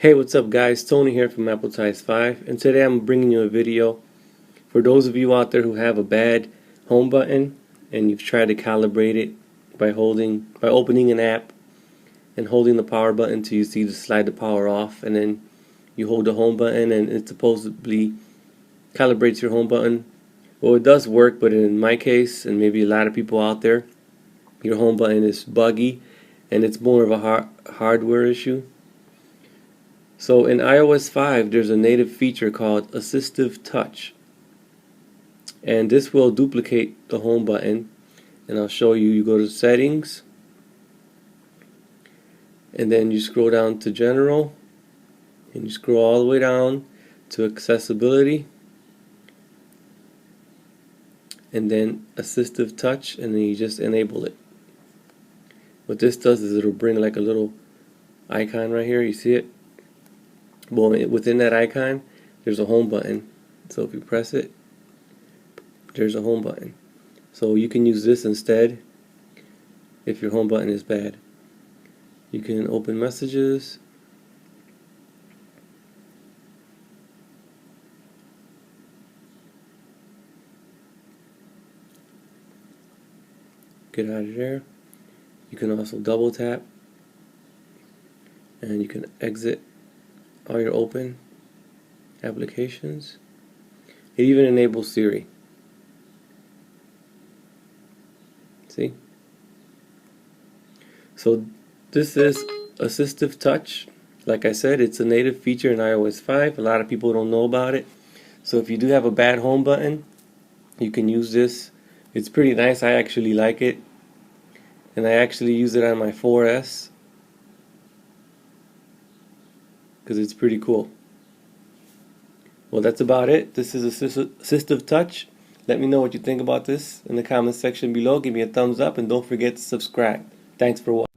Hey, what's up guys? Tony here from Appleties 5, and today I'm bringing you a video for those of you out there who have a bad home button and you've tried to calibrate it by opening an app and holding the power button till you see to slide the power off, and then you hold the home button and it supposedly calibrates your home button. Well, it does work, but in my case, and maybe a lot of people out there, your home button is buggy and it's more of a hardware issue. So in iOS 5 there's a native feature called Assistive Touch, and this will duplicate the home button, and I'll show you. You go to Settings and then you scroll down to General and you scroll all the way down to Accessibility and then Assistive Touch, and then you just enable it. What this does is it'll bring like a little icon right here. You see it? Well, within that icon there's a home button, so if you press it, there's a home button. So you can use this instead if your home button is bad. You can open messages, get out of there. You can also double tap and you can exit all your open applications. It even enables Siri. See? So this is Assistive Touch. Like I said, it's a native feature in iOS 5. A lot of people don't know about it. So if you do have a bad home button, you can use this. It's pretty nice. I actually like it. And I actually use it on my 4S because it's pretty cool. Well, that's about it. This is Assistive Touch. Let me know what you think about this in the comment section below. Give me a thumbs up and don't forget to subscribe. Thanks for watching.